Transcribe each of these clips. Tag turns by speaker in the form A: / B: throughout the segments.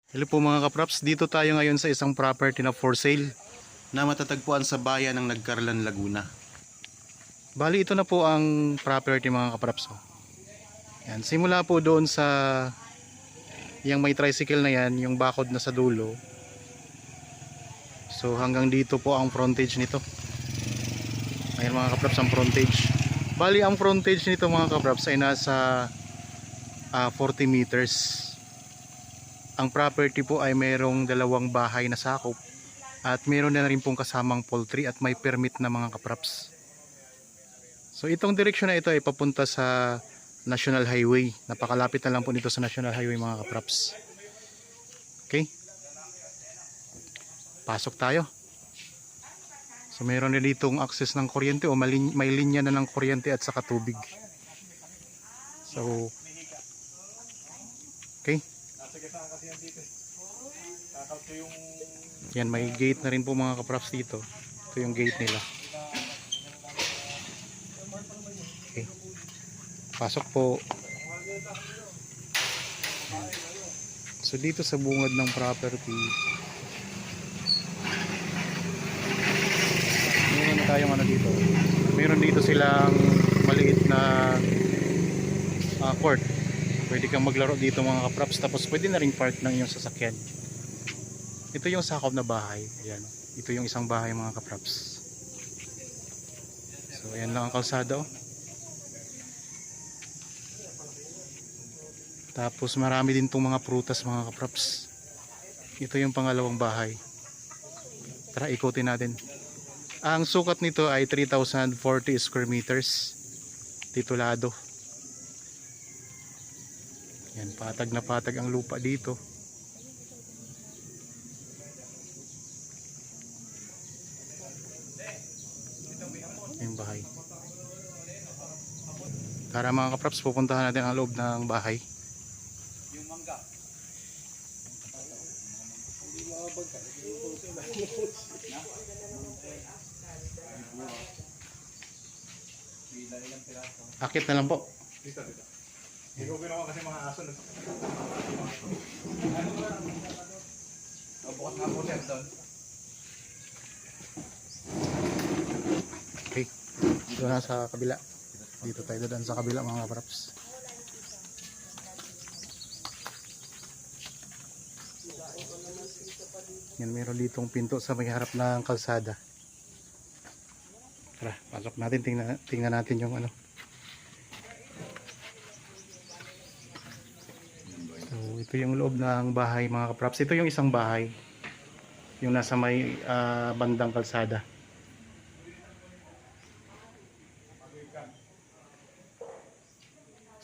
A: Hello po mga kapraps, dito tayo ngayon sa isang property na for sale na matatagpuan sa bayan ng Nagcarlan, Laguna. Bali ito na po ang property mga kapraps. Yan, simula po doon sa yung may tricycle na yan, yung bakod na sa dulo. So hanggang dito po ang frontage nito. Ayan mga kapraps ang frontage. Bali ang frontage nito mga kapraps ay nasa 40 meters. Ang property po ay mayroong dalawang bahay na sakop at mayroon na rin pong kasamang poultry at may permit na mga kapraps. So itong direksyon na ito ay papunta sa National Highway. Napakalapit na lang po nito sa National Highway mga kapraps. Okay? Pasok tayo. So mayroon na ditong access ng kuryente o may linya na ng kuryente at saka tubig. So okay. Yan, may gate na rin po mga kapraps dito. Ito yung gate nila. Okay. Pasok po. So dito sa bungad ng property, meron tayong ano dito. Meron dito silang maliit na court. Pwede kang maglaro dito mga kapraps. Tapos pwede na rin park ng iyong sasakyan. Ito yung sakop na bahay. Ayan. Ito yung isang bahay mga kapraps. So ayan lang ang kalsada. Tapos marami din itong mga prutas mga kapraps. Ito yung pangalawang bahay. Tara ikutin natin. Ang sukat nito ay 3,040 square meters. Titulado. Yan, patag na patag ang lupa dito. Yung bahay. Tara mga kapraps, pupuntahan natin ang loob ng bahay.
B: Yung mangga.
A: Akit na lang po.
B: Dito. Hindi ko ginawa kasi mga aso. Bukas nga po siya doon.
A: Okay. Dito na sa kabila. Dito tayo doon sa kabila mga kapraps. Yan, meron ditong pinto sa may harap ng kalsada. Tara, pasok natin. Tingnan natin yung ano. So, ito yung loob ng bahay mga kapraps. Ito yung isang bahay. Yung nasa may bandang kalsada.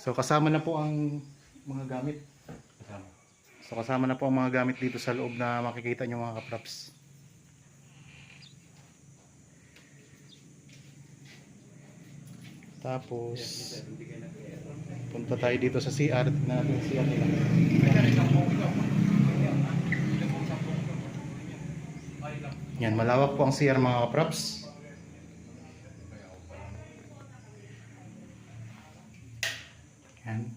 A: So kasama na po ang mga gamit. So kasama na po ang mga gamit dito sa loob na makikita nyo mga kapraps. Tapos punta tayo dito sa CR. Tignan natin yung CR nila. Yan, malawak po ang CR mga kapraps. Yan.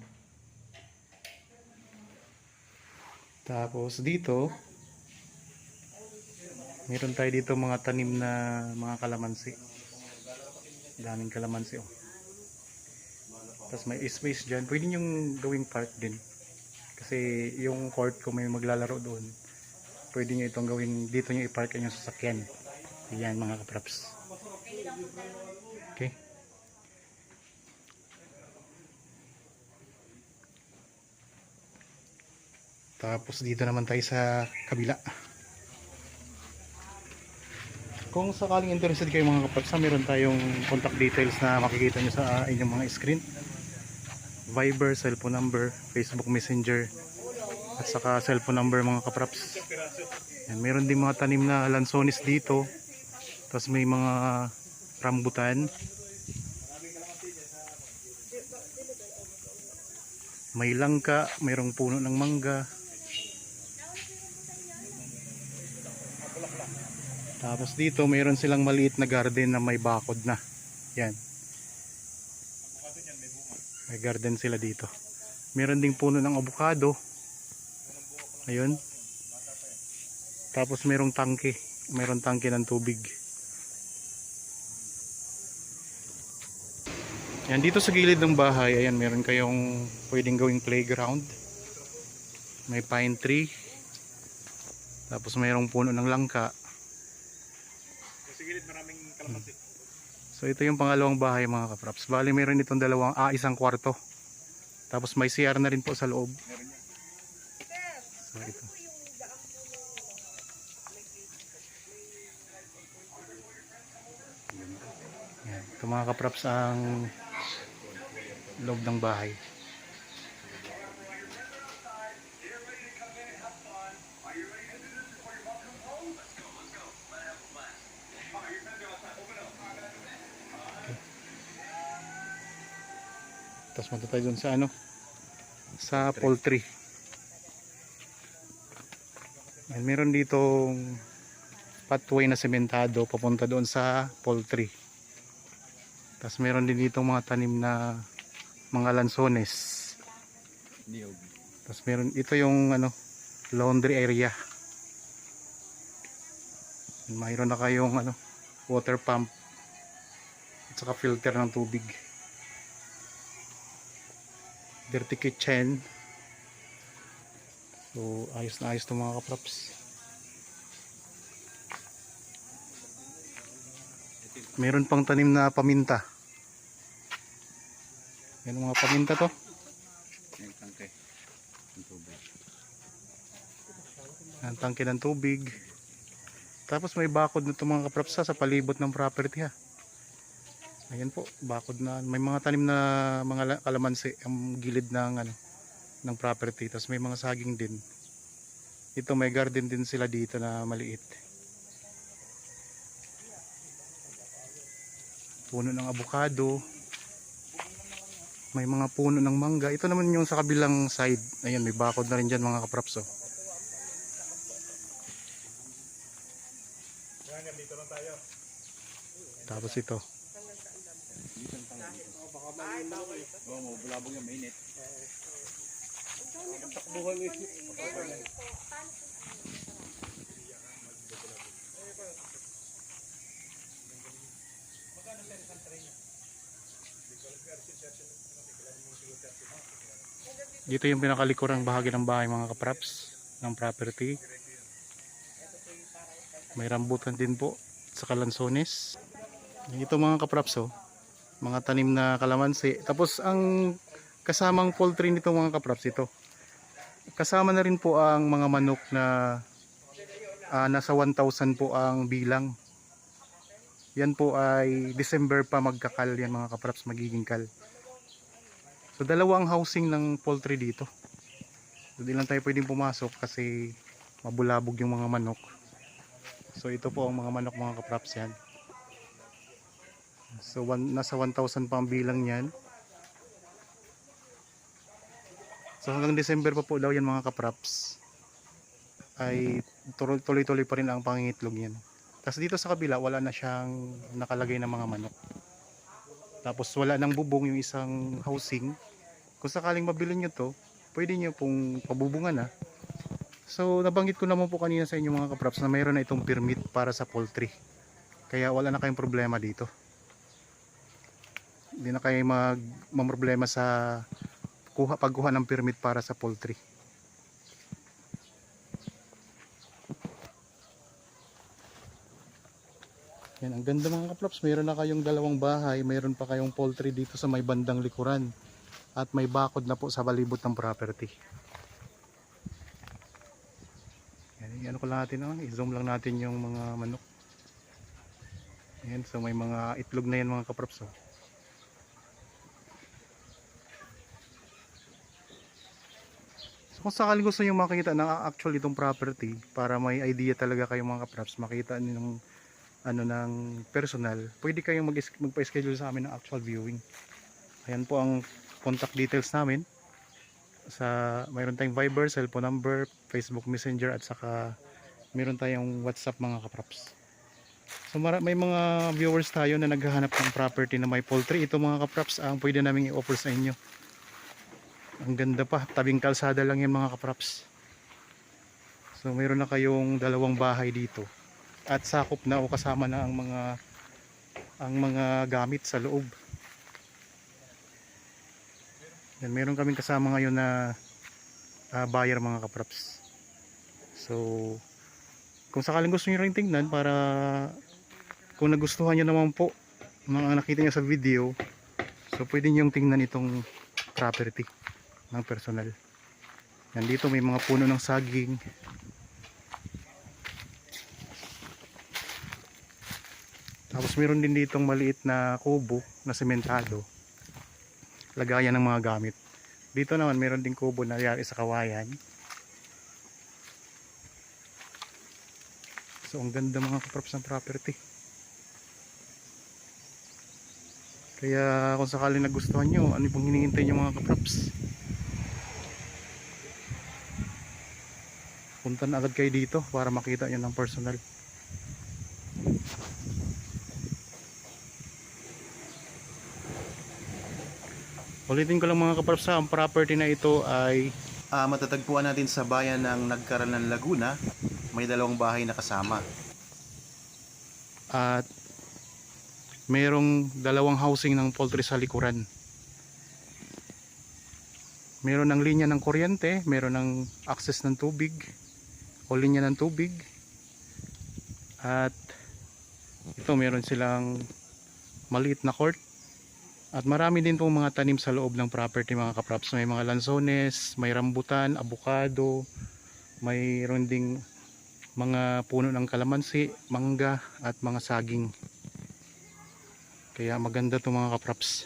A: Tapos dito meron tayo dito mga tanim na mga kalamansi. Daming kalamansi oh. Tapos may space dyan. Pwede nyong gawing park din. Kasi yung court kung may maglalaro doon, pwede nyo itong gawin, dito nyo i-park yung sasakyan. Ayan mga kapraps. Okay. Tapos dito naman tayo sa kabila. Kung sakaling interested kayo mga kapraps, meron tayong contact details na makikita nyo sa inyong mga screen. Viber, cellphone number, Facebook Messenger, at saka cellphone number mga kapraps. Yan, meron din mga tanim na lansones dito. Tapos may mga rambutan. May langka, mayroong puno ng mangga. Tapos dito mayroon silang maliit na garden na may bakod na. Yan. May garden sila dito. Meron ding puno ng avocado. Ayun. Tapos merong tangke. Merong tangke ng tubig. Yan, dito sa gilid ng bahay, ayan, meron kayong pwedeng gawing playground. May pine tree. Tapos mayroong puno ng langka.
B: Sa gilid maraming kalamansi.
A: So ito yung pangalawang bahay mga kapraps. Bali meron itong isang kwarto. Tapos may CR na rin po sa loob.
B: Meron yan.
A: So ito. Yan. Ito mga kapraps ang loob ng bahay. Tapos punta tayo dun sa sa poultry. Yan, meron ditong pathway na sementado papunta doon sa poultry. Tapos meron din ditong mga tanim na mga lansones.
B: Niyog.
A: Tapos meron ito yung laundry area. Mayroon na kayong water pump at saka filter ng tubig. Dirty kitchen. So ayos na ayos itong mga kaprops. Meron pang tanim na paminta. Yan mga paminta to.
B: Yung tangke. Yung tubig.
A: Ang tangke ng tubig. Tapos may bakod na itong mga kaprops sa palibot ng property ha. Ayan po, bakod na. May mga tanim na mga kalamansi ang gilid ng property. Tapos may mga saging din. Ito may garden din sila dito na maliit. Puno ng avocado. May mga puno ng mangga. Ito naman yung sa kabilang side. Ayan, may bakod na rin dyan mga kaprops. Oh.
B: Dito lang tayo.
A: Tapos ito.
B: Oo, mabulabog yung mainit.
A: Dito yung pinakalikurang bahagi ng bahay mga kaprops ng property. May rambutan din po sa kalansones. Ito mga kaprops oh. Mga tanim na kalamansi. Tapos ang kasamang poultry nito mga kaprops ito. Kasama na rin po ang mga manok na nasa 1,000 po ang bilang. Yan po ay December pa magkakal yan mga kaprops, magiging kal. So dalawang housing ng poultry dito. Hindi lang tayo pwedeng pumasok kasi mabulabog yung mga manok. So ito po ang mga manok mga kaprops yan. So nasa 1,000 pa ang bilang yan. So hanggang December pa po daw yan mga kaprops. Ay tuloy-tuloy pa rin ang pangingitlog yan. Tapos dito sa kabila wala na siyang nakalagay na mga manok. Tapos wala nang bubong yung isang housing. Kung sakaling mabili nyo to, pwede nyo pong pabubungan na. So nabanggit ko naman po kanina sa inyo mga kaprops na mayroon na itong permit para sa poultry. Kaya wala na kayong problema dito. Hindi na kayo mamroblema sa pagkuha ng permit para sa poultry. Yan, ang ganda mga kaprops. Mayroon na kayong dalawang bahay, mayroon pa kayong poultry dito sa may bandang likuran. At may bakod na po sa palibot ng property. Yan, ano ko lang natin, i-zoom lang natin yung mga manok. Yan, so may mga itlog na yan mga kaprops. Oh. So kung sakaling gusto nyo makita na actually itong property, para may idea talaga kayo mga kaprops, makita nyo ng personal, pwede kayong magpa-schedule sa amin ng actual viewing. Ayan po ang contact details namin. Mayroon tayong Viber, cellphone number, Facebook Messenger at saka mayroon tayong WhatsApp mga kaprops. So may mga viewers tayo na naghahanap ng property na may poultry. Ito mga kaprops ang pwede namin i-offer sa inyo. Ang ganda pa, tabing kalsada lang yan mga kaprops. So So mayroon na kayong dalawang bahay dito at sakop na o kasama na ang mga gamit sa loob. Yan, meron kaming kasama ngayon na buyer mga kapraps. So kung sakaling gusto niyo ring tingnan, para kung nagustuhan niyo naman po mga nakita niyo sa video, so pwede niyo tingnan itong property ng personal. Yan, dito may mga puno ng saging. Tapos meron din ditong maliit na kubo na sementado, lagayan ng mga gamit. Dito naman meron din kubo na yari sa kawayan. So ang ganda mga kaprops ng property. Kaya kung sakaling nagustuhan nyo, ano pong hinihintay nyo mga kaprops, punta na agad kayo dito para makita nyo ng personal. Ulitin ko lang mga kaprops, ang property na ito ay matatagpuan natin sa bayan ng Nagkaranan, Laguna. May dalawang bahay na kasama. At merong dalawang housing ng poultry sa likuran. Meron ng linya ng kuryente, meron ng access ng tubig o linya ng tubig. At ito meron silang maliit na court. At marami din pong mga tanim sa loob ng property mga kaprops. May mga lansones, may rambutan, abukado, mayroon ding mga puno ng kalamansi, mangga at mga saging. Kaya maganda to mga kaprops.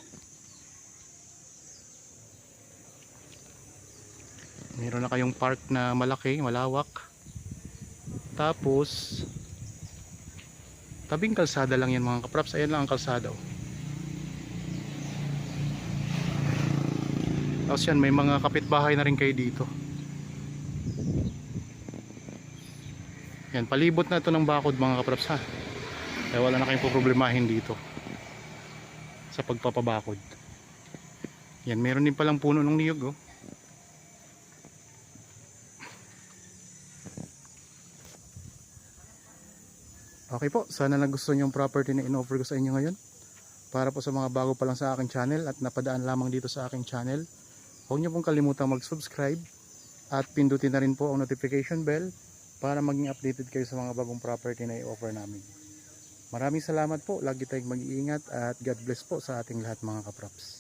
A: Meron na kayong park na malaki, malawak. Tapos tabing kalsada lang yan mga kaprops. Ayan lang ang kalsada. Tapos yan, may mga kapitbahay na rin kayo dito. Yan, palibot na ito ng bakod mga kaprops ha. Kaya wala na kayong problemahin dito sa pagpapabakod. Yan, meron din palang puno ng niyog oh. Okay po, sana nagustuhan niyo yung property na in-offer ko sa inyo ngayon. Para po sa mga bago pa lang sa aking channel at napadaan lamang dito sa aking channel, huwag niyo pong kalimutang mag-subscribe at pindutin na rin po ang notification bell para maging updated kayo sa mga bagong property na i-offer namin. Maraming salamat po, lagi tayong mag-iingat at God bless po sa ating lahat mga kaprops.